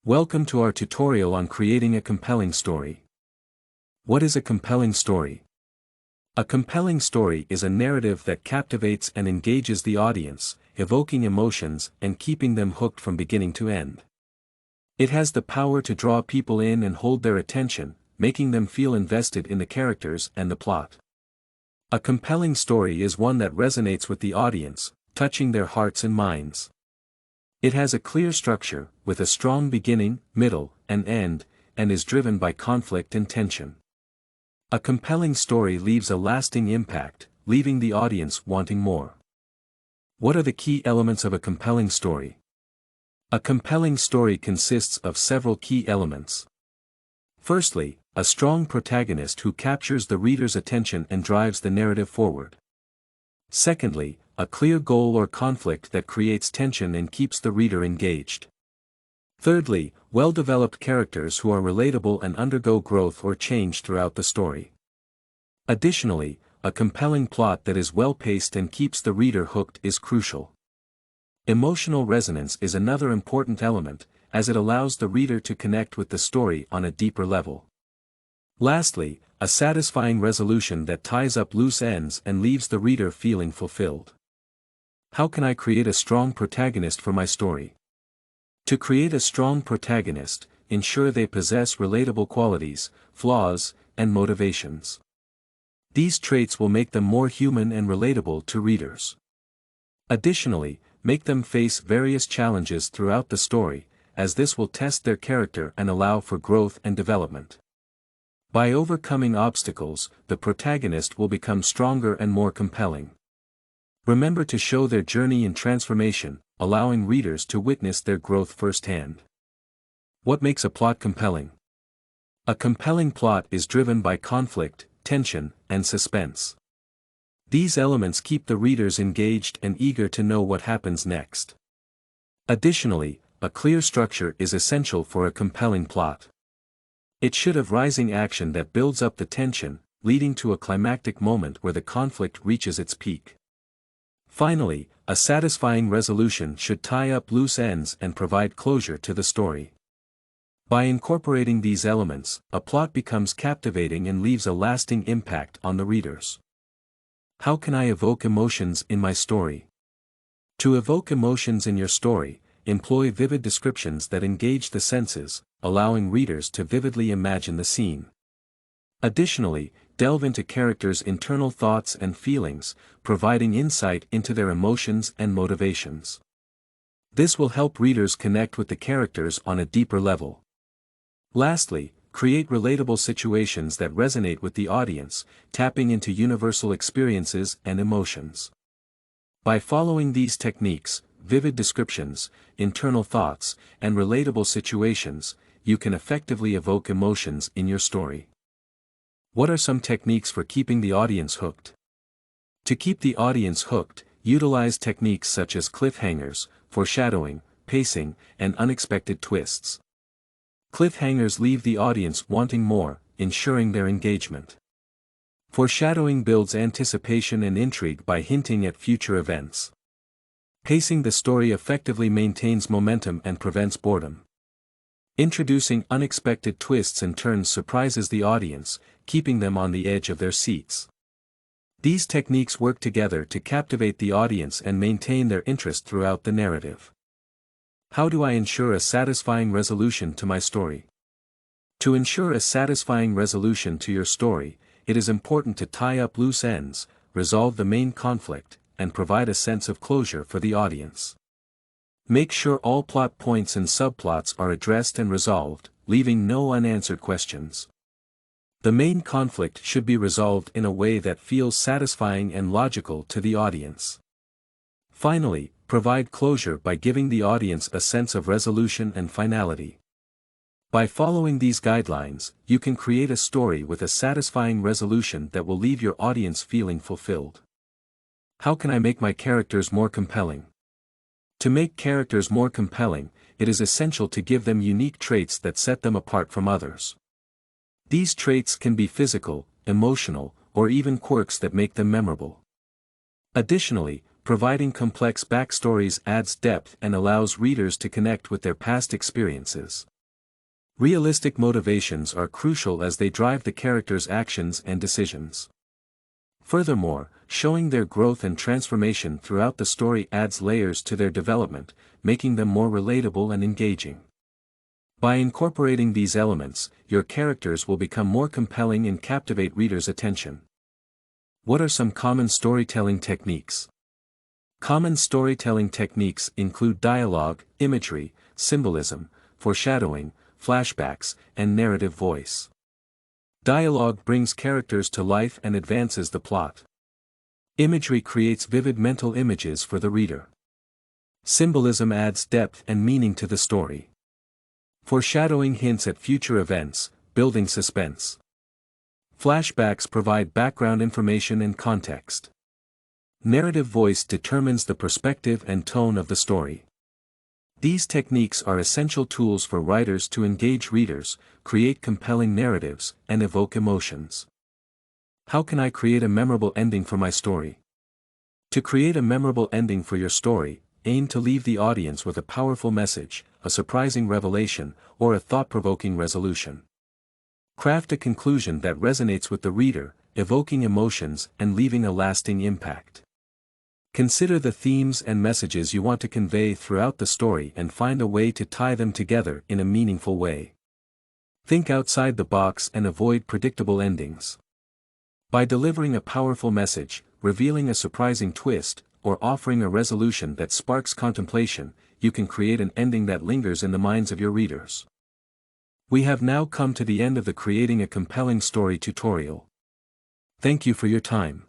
Welcome to our tutorial on creating a compelling story. What is a compelling story? A compelling story is a narrative that captivates and engages the audience, evoking emotions and keeping them hooked from beginning to end. It has the power to draw people in and hold their attention, making them feel invested in the characters and the plot. A compelling story is one that resonates with the audience, touching their hearts and minds. It has a clear structure, with a strong beginning, middle, and end, and is driven by conflict and tension. A compelling story leaves a lasting impact, leaving the audience wanting more. What are the key elements of a compelling story? A compelling story consists of several key elements. Firstly, a strong protagonist who captures the reader's attention and drives the narrative forward. Secondly, a clear goal or conflict that creates tension and keeps the reader engaged. Thirdly, well-developed characters who are relatable and undergo growth or change throughout the story. Additionally, a compelling plot that is well-paced and keeps the reader hooked is crucial. Emotional resonance is another important element, as it allows the reader to connect with the story on a deeper level. Lastly, a satisfying resolution that ties up loose ends and leaves the reader feeling fulfilled. How can I create a strong protagonist for my story? To create a strong protagonist, ensure they possess relatable qualities, flaws, and motivations. These traits will make them more human and relatable to readers. Additionally, make them face various challenges throughout the story, as this will test their character and allow for growth and development. By overcoming obstacles, the protagonist will become stronger and more compelling. Remember to show their journey in transformation, allowing readers to witness their growth firsthand. What makes a plot compelling? A compelling plot is driven by conflict, tension, and suspense. These elements keep the readers engaged and eager to know what happens next. Additionally, a clear structure is essential for a compelling plot. It should have rising action that builds up the tension, leading to a climactic moment where the conflict reaches its peak. Finally, a satisfying resolution should tie up loose ends and provide closure to the story. By incorporating these elements, a plot becomes captivating and leaves a lasting impact on the readers. How can I evoke emotions in my story? To evoke emotions in your story, employ vivid descriptions that engage the senses, allowing readers to vividly imagine the scene. Additionally, delve into characters' internal thoughts and feelings, providing insight into their emotions and motivations. This will help readers connect with the characters on a deeper level. Lastly, create relatable situations that resonate with the audience, tapping into universal experiences and emotions. By following these techniques, vivid descriptions, internal thoughts, and relatable situations, you can effectively evoke emotions in your story. What are some techniques for keeping the audience hooked? To keep the audience hooked, utilize techniques such as cliffhangers, foreshadowing, pacing, and unexpected twists. Cliffhangers leave the audience wanting more, ensuring their engagement. Foreshadowing builds anticipation and intrigue by hinting at future events. Pacing the story effectively maintains momentum and prevents boredom. Introducing unexpected twists and turns surprises the audience, keeping them on the edge of their seats. These techniques work together to captivate the audience and maintain their interest throughout the narrative. How do I ensure a satisfying resolution to my story? To ensure a satisfying resolution to your story, it is important to tie up loose ends, resolve the main conflict, and provide a sense of closure for the audience. Make sure all plot points and subplots are addressed and resolved, leaving no unanswered questions. The main conflict should be resolved in a way that feels satisfying and logical to the audience. Finally, provide closure by giving the audience a sense of resolution and finality. By following these guidelines, you can create a story with a satisfying resolution that will leave your audience feeling fulfilled. How can I make my characters more compelling? To make characters more compelling, it is essential to give them unique traits that set them apart from others. These traits can be physical, emotional, or even quirks that make them memorable. Additionally, providing complex backstories adds depth and allows readers to connect with their past experiences. Realistic motivations are crucial as they drive the characters' actions and decisions. Furthermore, showing their growth and transformation throughout the story adds layers to their development, making them more relatable and engaging. By incorporating these elements, your characters will become more compelling and captivate readers' attention. What are some common storytelling techniques? Common storytelling techniques include dialogue, imagery, symbolism, foreshadowing, flashbacks, and narrative voice. Dialogue brings characters to life and advances the plot. Imagery creates vivid mental images for the reader. Symbolism adds depth and meaning to the story. Foreshadowing hints at future events, building suspense. Flashbacks provide background information and context. Narrative voice determines the perspective and tone of the story. These techniques are essential tools for writers to engage readers, create compelling narratives, and evoke emotions. How can I create a memorable ending for my story? To create a memorable ending for your story, aim to leave the audience with a powerful message, a surprising revelation, or a thought-provoking resolution. Craft a conclusion that resonates with the reader, evoking emotions and leaving a lasting impact. Consider the themes and messages you want to convey throughout the story and find a way to tie them together in a meaningful way. Think outside the box and avoid predictable endings. By delivering a powerful message, revealing a surprising twist, or offering a resolution that sparks contemplation, you can create an ending that lingers in the minds of your readers. We have now come to the end of the Creating a Compelling Story tutorial. Thank you for your time.